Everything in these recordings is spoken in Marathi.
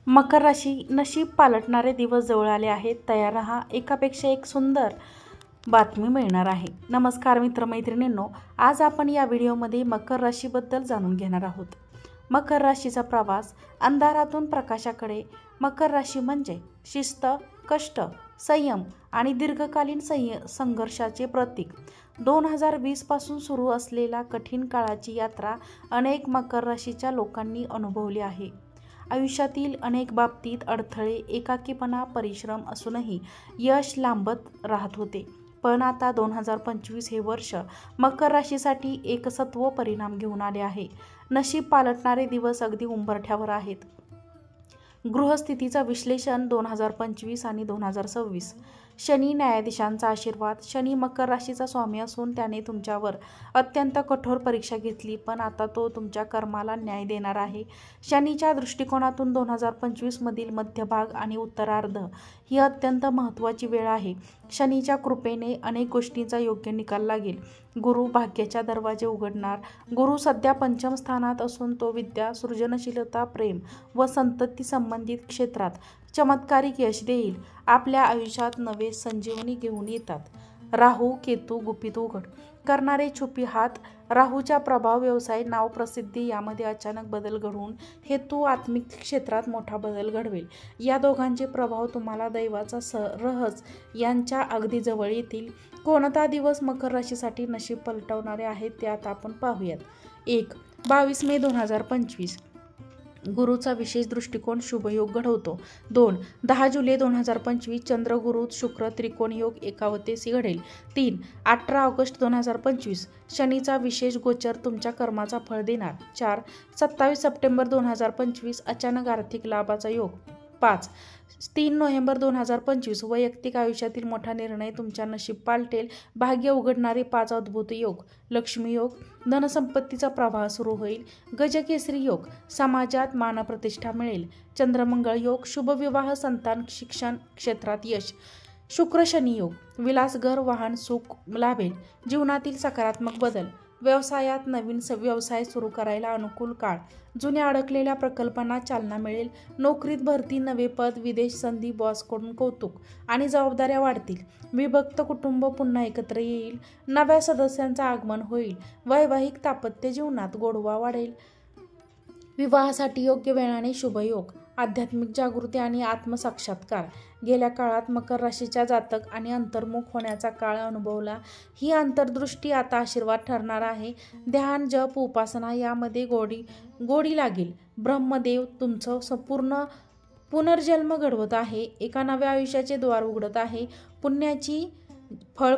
मकर राशी नशीब पालटणारे दिवस जवळ आले आहेत. तयार राहा, एकापेक्षा एक सुंदर बातमी मिळणार आहे. नमस्कार मित्रमैत्रिणींनो, आज आपण या व्हिडिओमध्ये मकर राशीबद्दल जाणून घेणार आहोत. मकर राशीचा प्रवास अंधारातून प्रकाशाकडे. मकर राशी म्हणजे शिस्त, कष्ट, संयम आणि दीर्घकालीन संघर्षाचे प्रतीक. 2020 पासून सुरू असलेल्या कठीण काळाची यात्रा अनेक मकर राशीच्या लोकांनी अनुभवली आहे. आयुष्यातील अनेक बाबतीत अडथळे, एकाकीपणा, परिश्रम असूनही यश लांबत राहत होते. पण आता 2025 हे वर्ष मकर राशीसाठी एक सत्व परिणाम घेऊन आले आहे. नशीब पालटणारे दिवस अगदी उंबरठ्यावर आहेत. गृहस्थितीचं विश्लेषण 2025 आणि 2026. शनी न्यायाधीशांचा आशीर्वाद. शनी मकर राशीचा स्वामी असून त्याने तुमच्यावर अत्यंत कठोर परीक्षा घेतली, पण आता तो तुमच्या कर्माला न्याय देणार आहे. शनीच्या दृष्टिकोनातून 2025 मधील मध्यभाग आणि उत्तरार्ध ही अत्यंत महत्त्वाची वेळ आहे. शनीच्या कृपेने अनेक गोष्टींचा योग्य निकाल लागेल. गुरु भाग्याच्या दरवाजे उघडणार. गुरु सध्या पंचम स्थानात असून तो विद्या, सृजनशीलता, प्रेम व संतती संबंधित क्षेत्रात चमत्कारिक यश देईल. आपल्या आयुष्यात नवे संजीवनी घेऊन येतात. राहू केतू गुपित उघड करणारे छुपी हात. राहूचा प्रभाव व्यवसाय, नाव, प्रसिद्धी यामध्ये अचानक बदल घडवून हेतू आत्मिक क्षेत्रात मोठा बदल घडवेल. या दोघांचे प्रभाव तुम्हाला दैवाचा रहस यांच्या अगदी जवळ येतील. कोणता दिवस मकर राशीसाठी नशीब पलटवणारे आहेत ते आता आपण पाहूयात. 1. 22 मे 2025 गुरुचा विशेष दृष्टिकोन शुभयोग घडवतो. 2. 10 जुलै 2025 चंद्र गुरु शुक्र त्रिकोण योग एकावतेसी घडेल. 3. 18 ऑगस्ट 2025 शनीचा विशेष गोचर तुमच्या कर्माचा फळ देणार. 4. 27 सप्टेंबर 2025 अचानक आर्थिक लाभाचा योग. 5. 3 नोव्हेंबर 2025 वैयक्तिक आयुष्यातील मोठा निर्णय तुमच्या नशीब पालटेल. भाग्य उघडणारे 5 अद्भुत योग. लक्ष्मी योग, धनसंपत्तीचा प्रवाह सुरू होईल. गजकेसरी योग, समाजात मानप्रतिष्ठा मिळेल. चंद्रमंगळ योग, शुभविवाह, संतान, शिक्षण क्षेत्रात यश. शुक्र शनी योग, विलासघर, वाहन, सुख लाभेल. जीवनातील सकारात्मक बदल. व्यवसायात नवीन व्यवसाय सुरू करायला अनुकूल काळ. जुन्या अडकलेल्या प्रकल्पांना चालना मिळेल. नोकरीत बढती, नवे पद, विदेश संधी, बॉसकडून कौतुक आणि जबाबदाऱ्या वाढतील. विभक्त कुटुंब पुन्हा एकत्र येईल. नव्या सदस्यांचं आगमन होईल. वैवाहिक दाम्पत्य जीवनात गोडवा वाढेल. विवाहासाठी योग्य वेळाने शुभयोग. आध्यात्मिक जागृती आणि आत्मसाक्षात्कार. गेल्या काळात मकर राशीच्या जातक आणि अंतर्मुख होण्याचा काळ अनुभवला. ही अंतर्दृष्टी आता आशीर्वाद ठरणार आहे. ध्यान, जप, उपासना यामध्ये गोडी लागेल. ब्रह्मदेव तुमचं संपूर्ण पुनर्जन्म घडवत आहे. एका नव्या आयुष्याचे द्वार उघडत आहे. पुण्याची फळ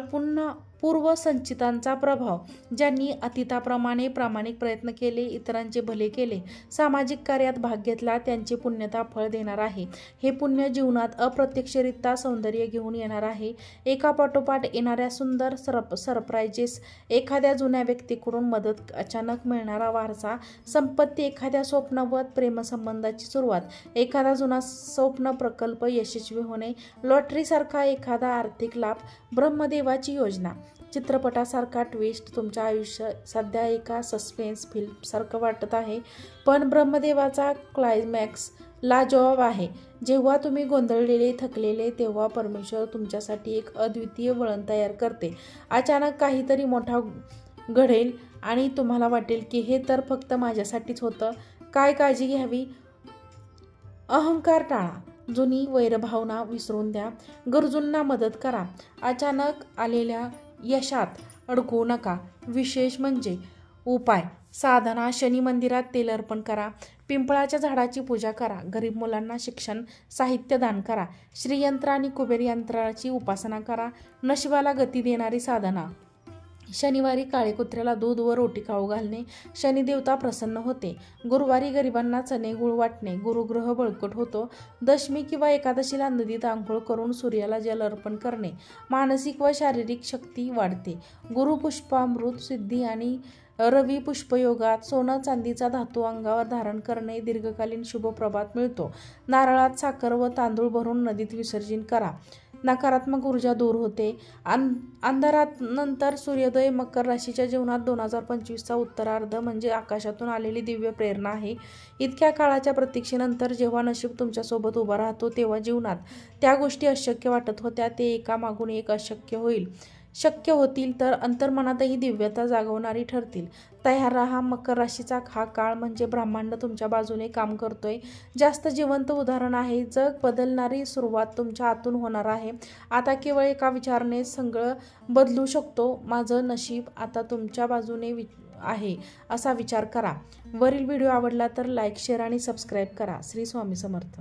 पूर्वसंचितांचा प्रभाव. ज्यांनी अतीताप्रमाणे प्रामाणिक प्रयत्न केले, इतरांचे भले केले, सामाजिक कार्यात भाग घेतला, त्यांचे पुण्यता फळ देणार आहे. हे पुण्य जीवनात अप्रत्यक्षरित्या सौंदर्य घेऊन येणार आहे. एकापाठोपाठ येणाऱ्या सुंदर सरप्राइजेस. एखाद्या जुन्या व्यक्तीकडून मदत, अचानक मिळणारा वारसा, संपत्ती, एखाद्या स्वप्नवत प्रेमसंबंधाची सुरुवात, एखादा जुना स्वप्न प्रकल्प यशस्वी होणे, लॉटरीसारखा एखादा आर्थिक लाभ. ब्रह्मदेवाची योजना. चित्रपटासारखा ट्विस्ट. तुमच्या आयुष्य सध्या एका सस्पेन्स फिल्म सारखं वाटत आहे, पण ब्रह्मदेवाचा क्लायमॅक्स लाजवाब आहे. जेव्हा तुम्ही गोंधळलेले, थकलेले, तेव्हा परमेश्वर तुमच्यासाठी एक अद्वितीय वळण तयार करते. अचानक काहीतरी मोठा घडेल आणि तुम्हाला वाटेल की हे तर फक्त माझ्यासाठीच होतं. काय काळजी घ्यावी? अहंकार टाळा. जुनी वैरभावना विसरून द्या. गरजूंना मदत करा. अचानक आलेल्या यशात अडकू नका. विशेष म्हणजे उपाय. साधना. शनी मंदिरात तेल अर्पण करा. पिंपळाच्या झाडाची पूजा करा. गरीब मुलांना शिक्षण साहित्य दान करा. श्रीयंत्र आणि कुबेर यंत्राची उपासना करा. नशिबाला गती देणारी साधना. शनिवारी काळे कुत्र्याला दूध व रोटी खाऊ घालणे. शनिदेवता प्रसन्न होते. गुरुवारी गरिबांना चणे गुळ वाटणे. गुरुग्रह बळकट होतो. दशमी किंवा एकादशीला नदीत आंघोळ करून सूर्याला जल अर्पण करणे. मानसिक व शारीरिक शक्ती वाढते. गुरुपुष्पामृत सिद्धी आणि रवी पुष्पयोगात. सोनं चांदीचा धातू अंगावर धारण करणे. दीर्घकालीन शुभ प्रभात मिळतो. नारळात साखर व तांदूळ भरून नदीत विसर्जन करा. नकारात्मक ऊर्जा दूर होते. अंधारात नंतर सूर्योदय मकर राशीच्या जीवनात 2025चा उत्तरार्ध म्हणजे आकाशातून आलेली दिव्य प्रेरणा आहे. इतक्या काळाच्या प्रतीक्षेनंतर जेव्हा नशीब तुमच्यासोबत उभा राहतो तेव्हा जीवनात त्या गोष्टी अशक्य वाटत होत्या ते एकामागून एक शक्य होतील तर अंतर्मनातही दिव्यता जागवणारी ठरतील. तयार राहा. मकर राशीचा हा काळ म्हणजे ब्रह्मांड तुमच्या बाजूने काम करतोय. जास्त जिवंत उदाहरण आहे. जग बदलणारी सुरुवात तुमच्या आतून होणार आहे. आता केवळ एका विचाराने सगळं बदलू शकतो. माझं नशीब आता तुमच्या बाजूने आहे असा विचार करा. वरील व्हिडिओ आवडला तर लाईक, शेअर आणि सबस्क्राईब करा. श्री स्वामी समर्थ.